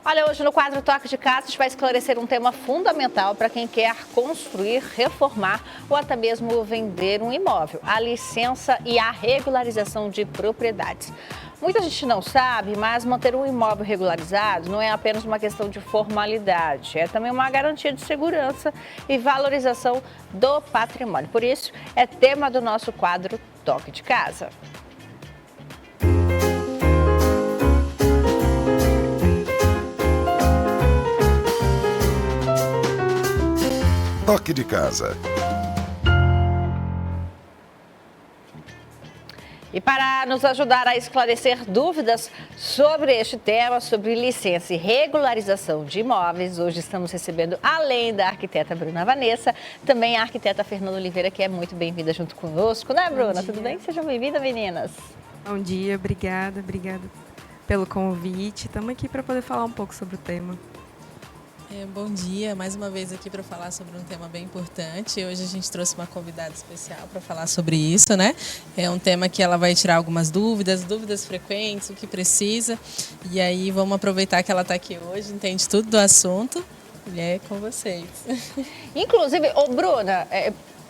Olha, hoje no quadro Toque de Casa, a gente vai esclarecer um tema fundamental para quem quer construir, reformar ou até mesmo vender um imóvel: a licença e a regularização de propriedades. Muita gente não sabe, mas manter um imóvel regularizado não é apenas uma questão de formalidade, é também uma garantia de segurança e valorização do patrimônio. Por isso, é tema do nosso quadro Toque de Casa. Toque de Casa. E para nos ajudar a esclarecer dúvidas sobre este tema, sobre licença e regularização de imóveis, hoje estamos recebendo, além da arquiteta Bruna Vanessa, também a arquiteta Fernanda Oliveira, que é muito bem-vinda junto conosco, né, Bruna? Tudo bem? Sejam bem-vindas, meninas. Bom dia, obrigada pelo convite. Estamos aqui para poder falar um pouco sobre o tema. Bom dia, mais uma vez aqui para falar sobre um tema bem importante. Hoje a gente trouxe uma convidada especial para falar sobre isso, né? É um tema que ela vai tirar algumas dúvidas frequentes, o que precisa. E aí vamos aproveitar que ela está aqui hoje, entende tudo do assunto e é com vocês. Inclusive, Bruna,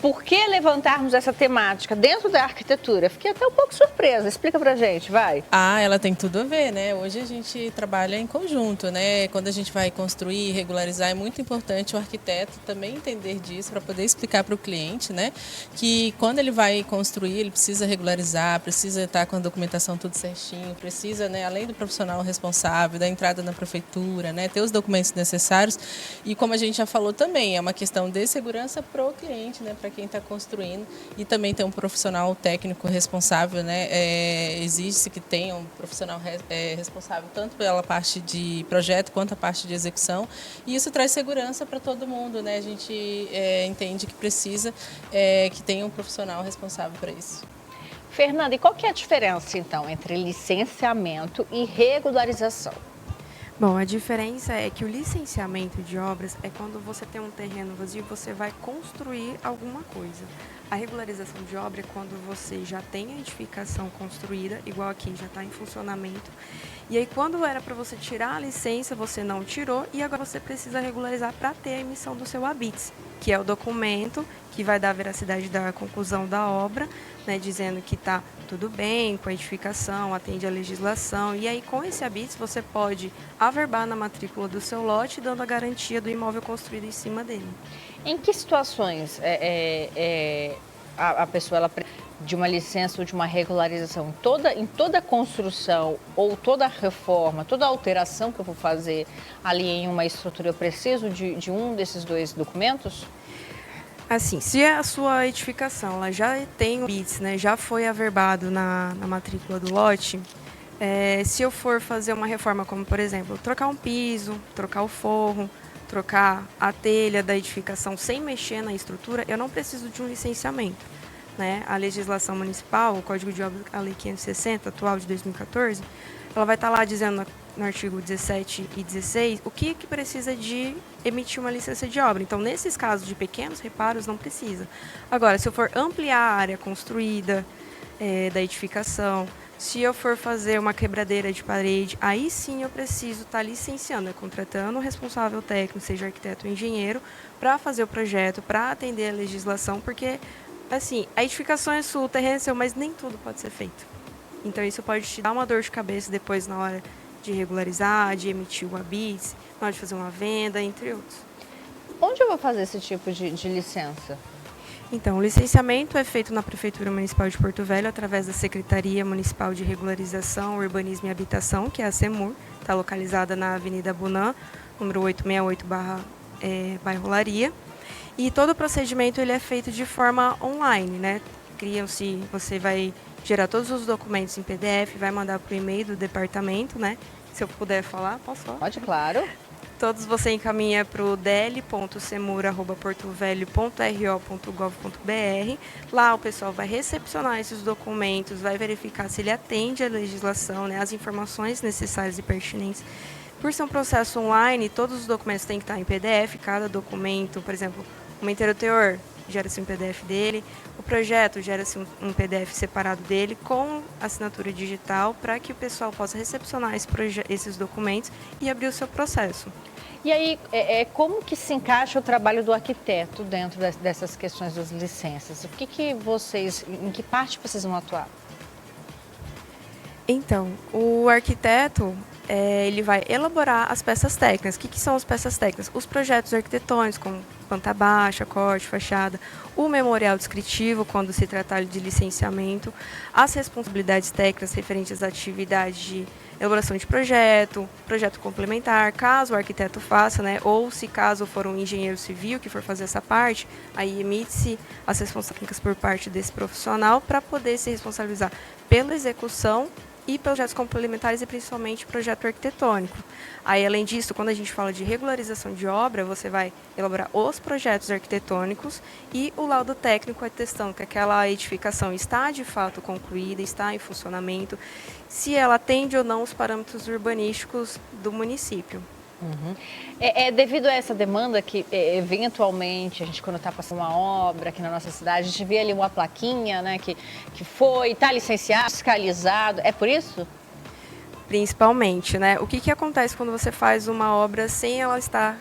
por que levantarmos essa temática dentro da arquitetura? Fiquei até um pouco surpresa. Explica pra gente, vai. Ela tem tudo a ver, né? Hoje a gente trabalha em conjunto, né? Quando a gente vai construir, regularizar, é muito importante o arquiteto também entender disso para poder explicar para o cliente, né? Que quando ele vai construir, ele precisa regularizar, precisa estar com a documentação tudo certinho, precisa, né, além do profissional responsável, da entrada na prefeitura, né, ter os documentos necessários. E como a gente já falou também, é uma questão de segurança para o cliente, né? Para quem está construindo, e também tem um profissional técnico responsável, né? Exige-se que tenha um profissional responsável tanto pela parte de projeto quanto a parte de execução, e isso traz segurança para todo mundo, né? A gente entende que precisa que tenha um profissional responsável para isso. Fernanda, e qual que é a diferença, então, entre licenciamento e regularização? Bom, a diferença é que o licenciamento de obras é quando você tem um terreno vazio e você vai construir alguma coisa. A regularização de obra é quando você já tem a edificação construída, igual aqui, já está em funcionamento. E aí, quando era para você tirar a licença, você não tirou e agora você precisa regularizar para ter a emissão do seu habites, que é o documento que vai dar a veracidade da conclusão da obra, né, dizendo que está tudo bem com a edificação, atende à legislação. E aí, com esse habites, você pode averbar na matrícula do seu lote, dando a garantia do imóvel construído em cima dele. Em que situações a pessoa ela de uma licença ou de uma regularização? Em toda construção ou toda reforma, toda alteração que eu vou fazer ali em uma estrutura, eu preciso de um desses dois documentos? Assim, se a sua edificação ela já tem o BITS, né, já foi averbado na matrícula do lote, se eu for fazer uma reforma, como por exemplo, trocar um piso, trocar o forro, trocar a telha da edificação sem mexer na estrutura, eu não preciso de um licenciamento, né? A legislação municipal, o Código de Obras, a Lei 560, atual de 2014, ela vai estar lá dizendo no artigo 17 e 16 o que precisa de emitir uma licença de obra. Então, nesses casos de pequenos reparos, não precisa. Agora, se eu for ampliar a área construída da edificação, se eu for fazer uma quebradeira de parede, aí sim eu preciso estar licenciando, contratando um responsável técnico, seja arquiteto ou engenheiro, para fazer o projeto, para atender a legislação, porque, assim, a edificação é sua, o terreno é seu, mas nem tudo pode ser feito. Então, isso pode te dar uma dor de cabeça depois na hora de regularizar, de emitir o habites, na hora de fazer uma venda, entre outros. Onde eu vou fazer esse tipo de licença? Então, o licenciamento é feito na Prefeitura Municipal de Porto Velho através da Secretaria Municipal de Regularização, Urbanismo e Habitação, que é a SEMUR, está localizada na Avenida Bunã, número 868, bairro Olaria. E todo o procedimento ele é feito de forma online, né? Você vai gerar todos os documentos em PDF, vai mandar para o e-mail do departamento, né? Se eu puder falar, posso falar? Pode, claro. Todos você encaminha para o dl.semur@portovelho.ro.gov.br. Lá o pessoal vai recepcionar esses documentos, vai verificar se ele atende à legislação, né, as informações necessárias e pertinentes. Por ser um processo online, todos os documentos têm que estar em PDF, cada documento, por exemplo, uma inteiro teor, gera-se um PDF dele, o projeto gera-se um PDF separado dele com assinatura digital para que o pessoal possa recepcionar esses documentos e abrir o seu processo. E aí, como que se encaixa o trabalho do arquiteto dentro dessas questões das licenças? Em que parte vocês vão atuar? Então, o arquiteto, ele vai elaborar as peças técnicas. O que são as peças técnicas? Os projetos arquitetônicos, como planta baixa, corte, fachada, o memorial descritivo, quando se tratar de licenciamento, as responsabilidades técnicas referentes à atividade de elaboração de projeto complementar, caso o arquiteto faça, né, ou se caso for um engenheiro civil que for fazer essa parte, aí emite-se as responsabilidades por parte desse profissional para poder se responsabilizar pela execução e projetos complementares e principalmente projeto arquitetônico. Aí, além disso, quando a gente fala de regularização de obra, você vai elaborar os projetos arquitetônicos e o laudo técnico atestando que aquela edificação está de fato concluída, está em funcionamento, se ela atende ou não os parâmetros urbanísticos do município. Uhum. Devido a essa demanda que, eventualmente, a gente, quando está passando uma obra aqui na nossa cidade, a gente vê ali uma plaquinha, né, que está licenciado, fiscalizado, é por isso? Principalmente, né? O que acontece quando você faz uma obra sem ela estar,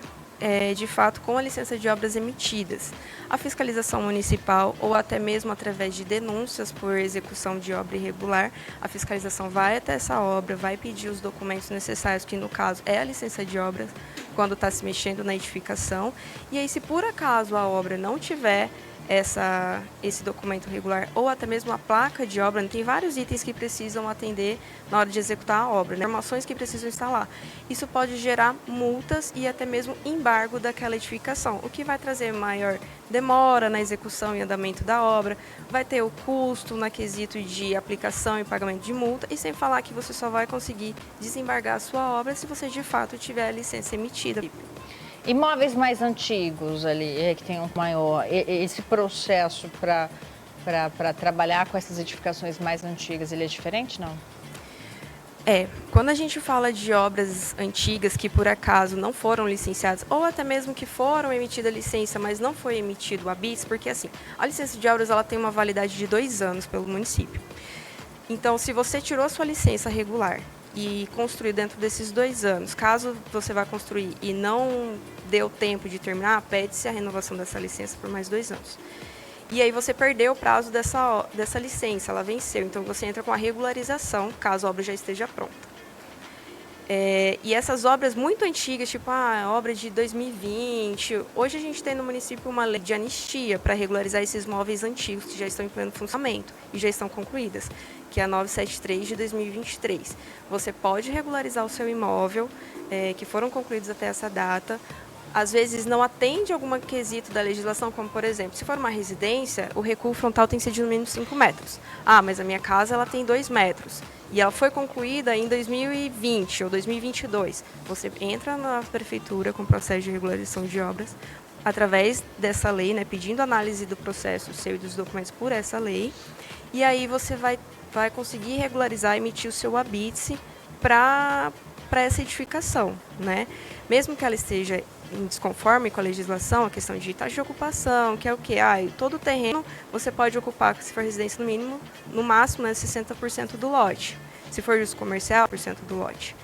de fato, com a licença de obras emitidas? A fiscalização municipal, ou até mesmo através de denúncias por execução de obra irregular, a fiscalização vai até essa obra, vai pedir os documentos necessários, que no caso é a licença de obras, quando está se mexendo na edificação. E aí, se por acaso a obra não tiver esse documento regular ou até mesmo a placa de obra, tem vários itens que precisam atender na hora de executar a obra, né? Informações que precisam estar lá. Isso pode gerar multas e até mesmo embargo daquela edificação, o que vai trazer maior demora na execução e andamento da obra, vai ter o custo na quesito de aplicação e pagamento de multa, e sem falar que você só vai conseguir desembargar a sua obra se você de fato tiver a licença emitida. Imóveis mais antigos ali, que tem um maior, esse processo para trabalhar com essas edificações mais antigas, ele é diferente, não? Quando a gente fala de obras antigas que por acaso não foram licenciadas, ou até mesmo que foram emitida licença, mas não foi emitido o ABITS, porque assim, a licença de obras ela tem uma validade de 2 anos pelo município. Então, se você tirou a sua licença regular e construir dentro desses 2 anos, caso você vá construir e não deu tempo de terminar, pede-se a renovação dessa licença por mais 2 anos. E aí você perdeu o prazo dessa licença, ela venceu, então você entra com a regularização, caso a obra já esteja pronta. E essas obras muito antigas, tipo a obra de 2020, hoje a gente tem no município uma lei de anistia para regularizar esses móveis antigos que já estão em pleno funcionamento e já estão concluídas, que é a 973 de 2023. Você pode regularizar o seu imóvel, que foram concluídos até essa data. Às vezes não atende algum quesito da legislação, como por exemplo, se for uma residência, o recuo frontal tem que ser de no mínimo 5 metros. Ah, mas a minha casa ela tem 2 metros e ela foi concluída em 2020 ou 2022. Você entra na prefeitura com o processo de regularização de obras, através dessa lei, né, pedindo análise do processo seu e dos documentos por essa lei, e aí você vai conseguir regularizar e emitir o seu ABITS para essa edificação, né? Mesmo que ela esteja em desconforme com a legislação, a questão de taxa de ocupação, que é o quê? Todo o terreno você pode ocupar, se for residência no mínimo, no máximo, né, 60% do lote. Se for uso comercial, 100% do lote.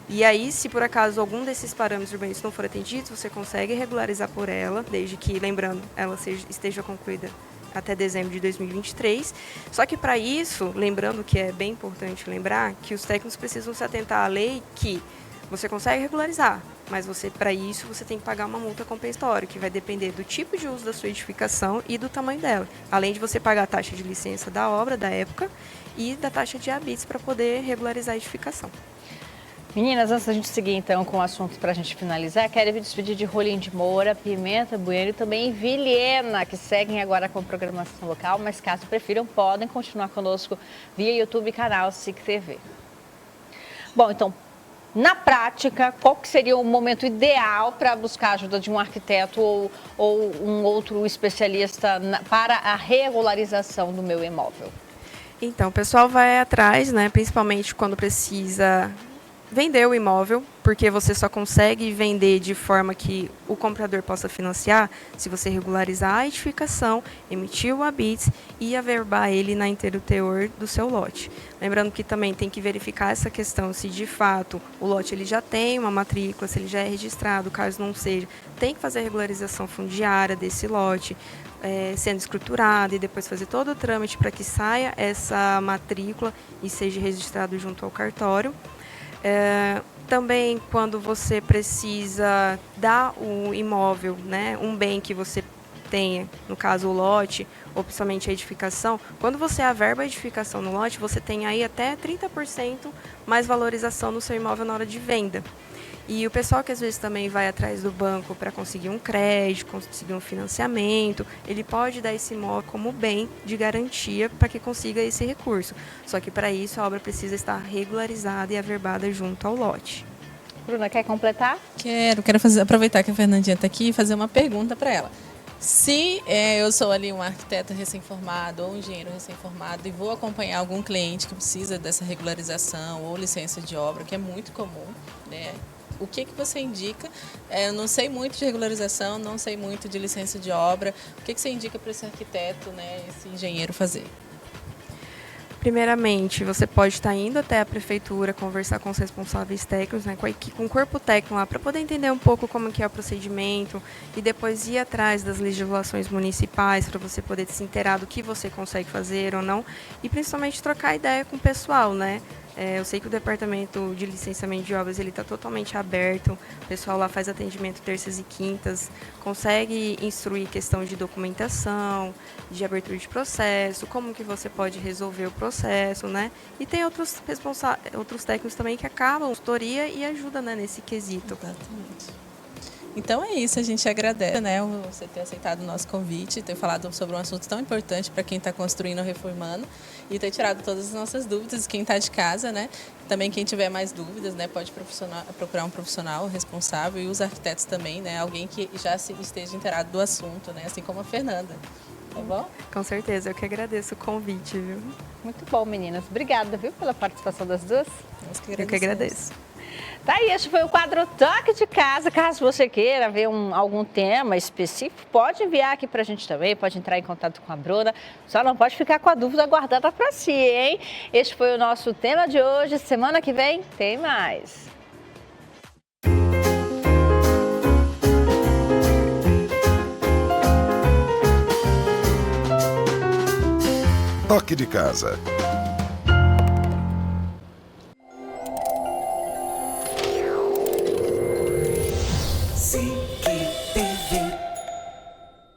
E aí, se por acaso algum desses parâmetros urbanísticos não for atendido, você consegue regularizar por ela, desde que, lembrando, ela esteja concluída até dezembro de 2023. Só que para isso, lembrando que é bem importante lembrar, que os técnicos precisam se atentar à lei que você consegue regularizar, mas para isso você tem que pagar uma multa compensatória, que vai depender do tipo de uso da sua edificação e do tamanho dela. Além de você pagar a taxa de licença da obra, da época, e da taxa de ABITS para poder regularizar a edificação. Meninas, antes da gente seguir então com o assunto para a gente finalizar, quero me despedir de Rolim de Moura, Pimenta Bueno e também Vilhena, que seguem agora com a programação local, mas caso prefiram, podem continuar conosco via YouTube e canal SIC TV. Bom, então, na prática, qual que seria o momento ideal para buscar a ajuda de um arquiteto ou um outro especialista para a regularização do meu imóvel? Então, o pessoal vai atrás, né, principalmente quando precisa vender o imóvel, porque você só consegue vender de forma que o comprador possa financiar se você regularizar a edificação, emitir o habite e averbar ele na inteiro teor do seu lote. Lembrando que também tem que verificar essa questão, se de fato o lote ele já tem uma matrícula, se ele já é registrado, caso não seja, tem que fazer a regularização fundiária desse lote, sendo escriturado, e depois fazer todo o trâmite para que saia essa matrícula e seja registrado junto ao cartório. Também quando você precisa dar o imóvel, né, um bem que você tenha, no caso o lote, ou principalmente a edificação, quando você averba a edificação no lote, você tem aí até 30% mais valorização no seu imóvel na hora de venda. E o pessoal que às vezes também vai atrás do banco para conseguir um crédito, conseguir um financiamento, ele pode dar esse imóvel como bem de garantia para que consiga esse recurso. Só que para isso a obra precisa estar regularizada e averbada junto ao lote. Bruna, quer completar? Quero aproveitar que a Fernandinha está aqui e fazer uma pergunta para ela. Se eu sou ali um arquiteto recém-formado ou um engenheiro recém-formado e vou acompanhar algum cliente que precisa dessa regularização ou licença de obra, que é muito comum, né? O que você indica? Eu não sei muito de regularização, não sei muito de licença de obra. O que você indica para esse arquiteto, né, esse engenheiro fazer? Primeiramente, você pode estar indo até a prefeitura, conversar com os responsáveis técnicos, né, com o corpo técnico lá, para poder entender um pouco como que é o procedimento e depois ir atrás das legislações municipais para você poder se inteirar do que você consegue fazer ou não e principalmente trocar ideia com o pessoal, né? Eu sei que o departamento de licenciamento de obras ele está totalmente aberto, o pessoal lá faz atendimento terças e quintas, consegue instruir questão de documentação, de abertura de processo, como que você pode resolver o processo, né? E tem outros técnicos também que acabam consultoria e ajudam, né, nesse quesito. Exatamente. Então é isso, a gente agradece, né, você ter aceitado o nosso convite, ter falado sobre um assunto tão importante para quem está construindo ou reformando e ter tirado todas as nossas dúvidas, quem está de casa, né? Também quem tiver mais dúvidas, né, pode procurar um profissional responsável e os arquitetos também, né, alguém que já esteja inteirado do assunto, né, assim como a Fernanda. Tá bom? Com certeza, eu que agradeço o convite, viu? Muito bom, meninas. Obrigada, viu, pela participação das duas. Eu que agradeço. Tá aí, este foi o quadro Toque de Casa. Caso você queira ver algum tema específico, pode enviar aqui pra gente também, pode entrar em contato com a Bruna. Só não pode ficar com a dúvida guardada pra si, hein? Este foi o nosso tema de hoje. Semana que vem tem mais. Toque de Casa.